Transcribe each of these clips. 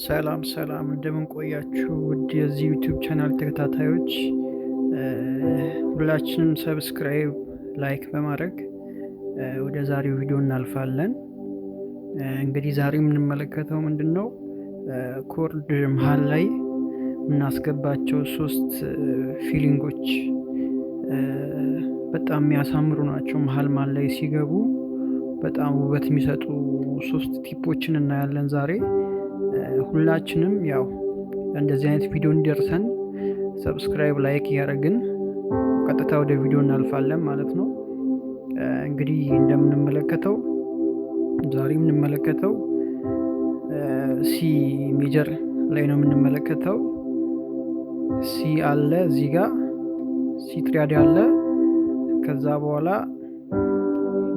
ሰላም ሰላም እንደምን ቆያችሁ ውድ የዚህ ዩቲዩብ ቻናል ተከታታዮች፣ ሁላችንም ሰብስክራይብ ላይክ በማድረግ ወደ ዛሬው ቪዲዮ እናልፋለን። እንግዲህ ዛሬ የምንመለከተው ምንድነው ኮርድ መሃል ላይ የምናስገባቸው ሶስት ፊሊንጎች በጣም የሚያሳምሩ ናቸው። መሃል ላይ ሲገቡ በጣም ውበት የሚሰጡ ሶስት ቲፖችን እናያለን ዛሬ። ሁላችንም ያው እንደዚህ አይነት ቪዲዮ እንዲደርሰን ሰብስክራይብ ላይክ ያደረግን ቀጥታ ወደ ቪዲዮ እናልፋለን ማለት ነው። እንግዲህ እንደምንመለከተው ዛሬ የምንመለከተው ሲ ሜጀር ላይ ነው የምንመለከተው። ሲ አለ እዚህ ጋር ሲ ትሪያድ አለ፣ ከዛ በኋላ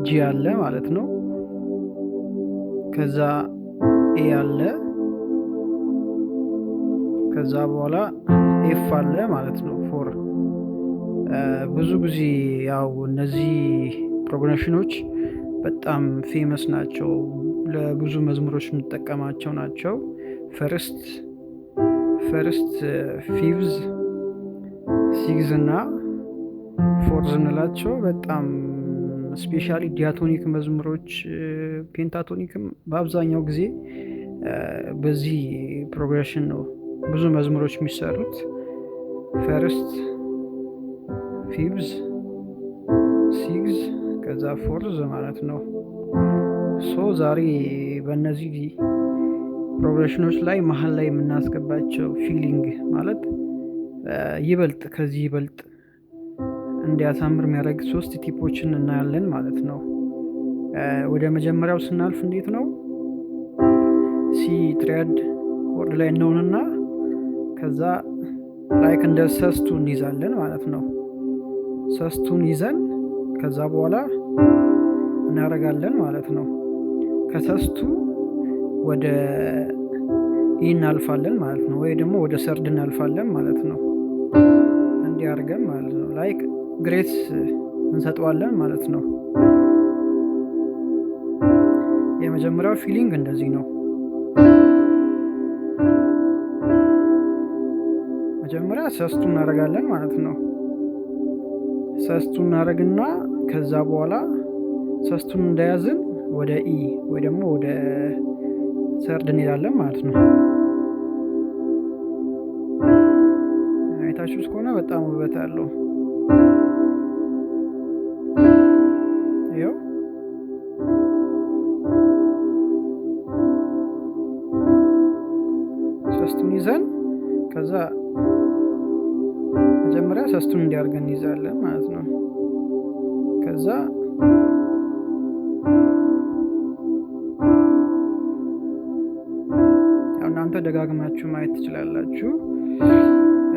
ጂ አለ ማለት ነው። ከዛ ኤ አለ፣ ከዛ በኋላ ኤፍ አለ ማለት ነው። ፎር ብዙ ጊዜ ያው እነዚህ ፕሮግሬሽኖች በጣም ፌመስ ናቸው፣ ለብዙ መዝሙሮች የምንጠቀማቸው ናቸው። ፈርስት ፊፍዝ ሲግዝ እና ፎርዝ እንላቸው። በጣም ስፔሻሊ ዲያቶኒክ መዝሙሮች፣ ፔንታቶኒክም በአብዛኛው ጊዜ በዚህ ፕሮግሬሽን ነው ብዙ መዝሙሮች የሚሰሩት። ፈርስት ፊፍዝ ሲግዝ ከዛ ፎርዝ ማለት ነው። ዛሬ በእነዚህ ፕሮግሬሽኖች ላይ መሀል ላይ የምናስገባቸው ፊሊንግ ማለት ይበልጥ ከዚህ ይበልጥ እንዲያሳምር የሚያደርግ ሶስት ቲፖችን እናያለን ማለት ነው። ወደ መጀመሪያው ስናልፍ እንዴት ነው ሲ ትሪያድ ኮርድ ላይ እንሆንና ከዛ ላይክ እንደ ሰስቱ እንይዛለን ማለት ነው። ሰስቱን ይዘን ከዛ በኋላ እናደርጋለን ማለት ነው። ከሰስቱ ወደ ኢ እናልፋለን ማለት ነው፣ ወይ ደግሞ ወደ ሰርድ እናልፋለን ማለት ነው። እንዲህ አድርገን ማለት ነው ላይክ ግሬስ እንሰጠዋለን ማለት ነው። የመጀመሪያው ፊሊንግ እንደዚህ ነው። መጀመሪያ ሰስቱን እናደርጋለን ማለት ነው። ሰስቱን እናደርግና ከዛ በኋላ ሰስቱን እንደያዝን ወደ ኢ ወይ ደግሞ ወደ ሰርድ እንሄዳለን ማለት ነው። አይታችሁት ከሆነ በጣም ውበት አለው። ይኸው ሰስቱን ይዘን ከዛ መጀመሪያ ሰስቱን እንዲያርገን እንይዛለን ማለት ነው። ከዛ እናንተ ደጋግማችሁ ማየት ትችላላችሁ።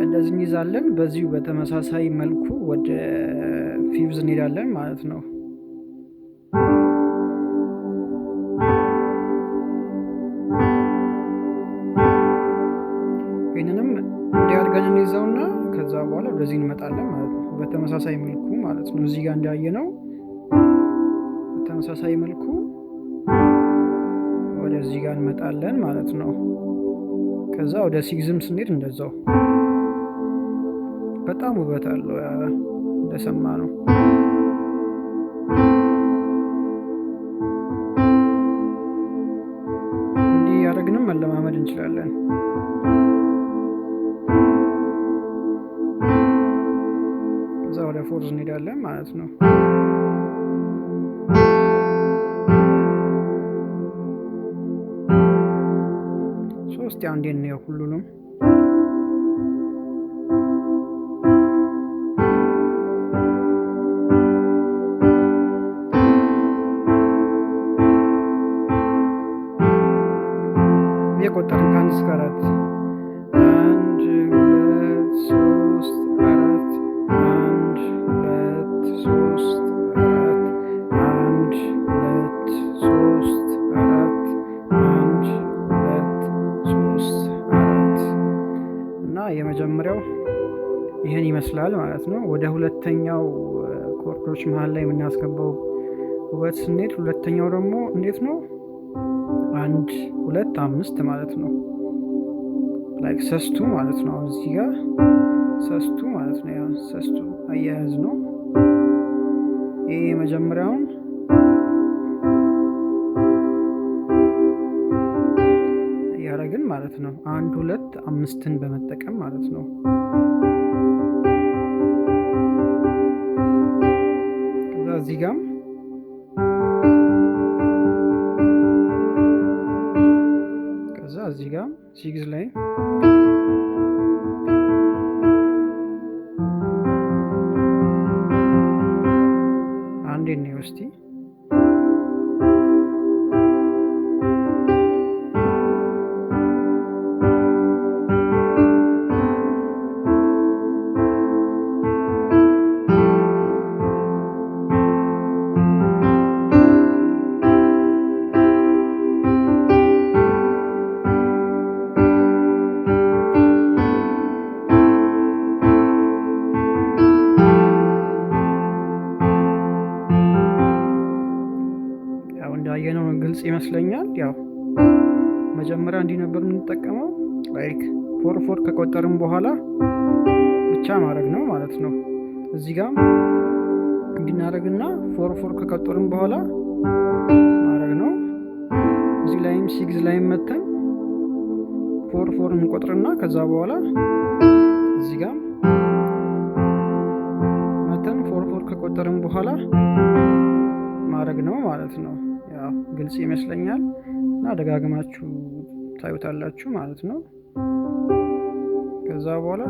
እንደዚህ እንይዛለን። በዚሁ በተመሳሳይ መልኩ ወደ ፊፍዝ እንሄዳለን ማለት ነው። ይህንንም እንዲያርገን እንይዘውና ከዛ በኋላ ወደዚህ እንመጣለን ማለት ነው። በተመሳሳይ መልኩ ማለት ነው። እዚህ ጋር እንዳየነው በተመሳሳይ መልኩ ወደዚህ ጋር እንመጣለን ማለት ነው። ከዛ ወደ ሲግዝም ስንሄድ እንደዛው በጣም ውበት አለው እንደሰማ ነው። እንዲህ ያደረግንም መለማመድ እንችላለን። ከዛ ወደ ፎርዝ እንሄዳለን ማለት ነው። ሶስት አንዴ ነው ሁሉንም የቆጠርን ከአንድ እስከ አራት 1 2 3 4 1 2 3 4 1 2 3 4 1 2 3 4 እና የመጀመሪያው ይህን ይመስላል ማለት ነው። ወደ ሁለተኛው ኮርዶች መሃል ላይ የምናስገባው ውበት ስንሄድ ሁለተኛው ደግሞ እንዴት ነው 1 2 5 ማለት ነው። ላይክ ሰስቱ ማለት ነው። እዚህ ጋር ሰስቱ ማለት ነው። ያው ሰስቱ አያያዝ ነው። ይሄ የመጀመሪያውን ያረግን ማለት ነው። 1 2 5ን በመጠቀም ማለት ነው። ከዛ እዚህ ጋር እዚህ ጋር 6 ላይ አንዴ ነው እስቲ እንዳየነው ግልጽ ይመስለኛል። ያው መጀመሪያ እንዲህ ነበር የምንጠቀመው። ላይክ 4 4 ከቆጠርን በኋላ ብቻ ማድረግ ነው ማለት ነው። እዚህ ጋር እንድናደርግና 4 4 ከቆጠርን በኋላ ማድረግ ነው። እዚህ ላይም 6 ላይም መተን 4 4 እንቆጥርና ከዛ በኋላ እዚህ ጋር መተን 4 4 ከቆጠርን በኋላ ማድረግ ነው ማለት ነው። ያው ግልጽ ይመስለኛል እና ደጋግማችሁ ታዩታላችሁ ማለት ነው። ከዛ በኋላ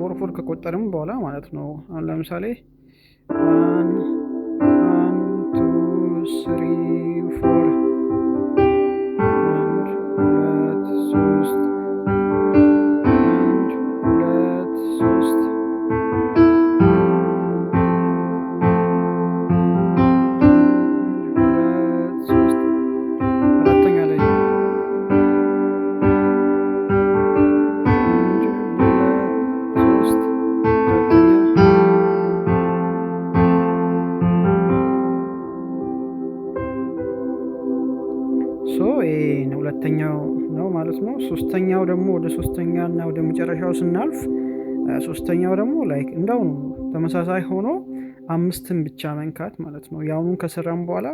4 4 ከቆጠርን በኋላ ማለት ነው። አሁን ለምሳሌ 1 1 2 3 4 ሁለተኛው ነው ማለት ነው። ሶስተኛው ደግሞ ወደ ሶስተኛና ወደ መጨረሻው ስናልፍ ሶስተኛው ደግሞ ላይክ እንዳው ተመሳሳይ ሆኖ 5ን ብቻ መንካት ማለት ነው። ያውኑን ከሰራን በኋላ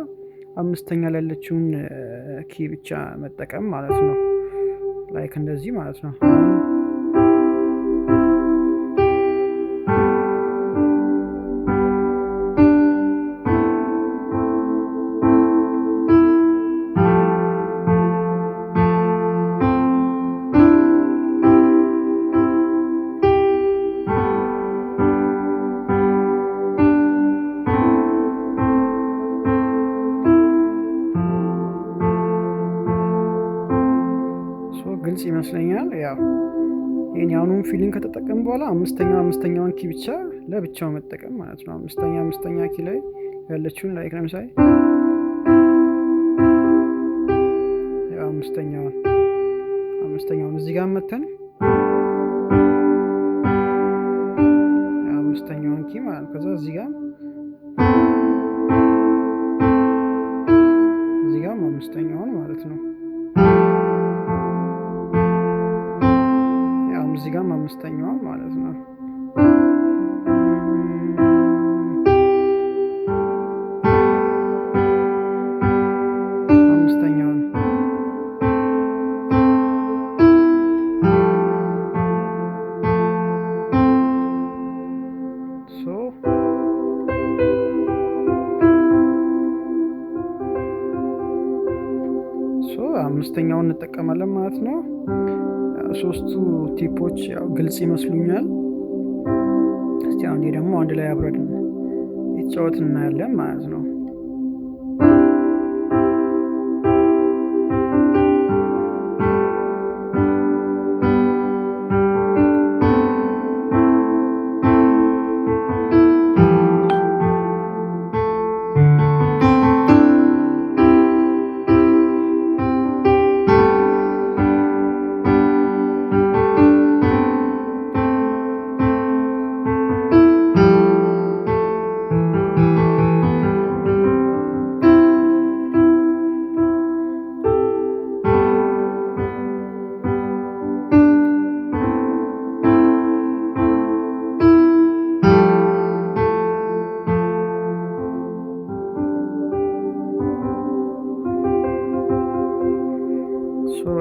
5ኛ ላይ ያለችውን ኪ ብቻ መጠቀም ማለት ነው። ላይክ እንደዚህ ማለት ነው። ግልጽ ይመስለኛል። ያው ይሄን ያውኑን ፊሊንግ ከተጠቀም በኋላ አምስተኛውን ኪ ብቻ ለብቻው መጠቀም ማለት ነው። አምስተኛ ኪ ላይ ያለችውን ላይክ ለምሳሌ ያው አምስተኛውን እዚህ ጋር መተን አምስተኛውን ኪ ማለት ከዛ እዚህ ጋር አምስተኛውን ማለት ነው። እዚህ ጋር አምስተኛዋ ማለት ነው። አምስተኛዋ አምስተኛውን እንጠቀማለን ማለት ነው። ሶስቱ ቲፖች ያው ግልጽ ይመስሉኛል። እስቲ አሁን ደግሞ አንድ ላይ አብረን ይጫወት እናያለን ማለት ነው።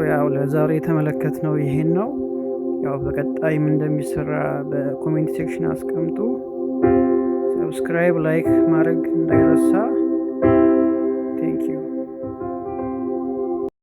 ያው ለዛሬ የተመለከትነው ይሄን ነው። ያው በቀጣይም እንደሚሰራ በኮሜንት ሴክሽን አስቀምጡ። ሰብስክራይብ ላይክ ማድረግ እንዳይረሳ።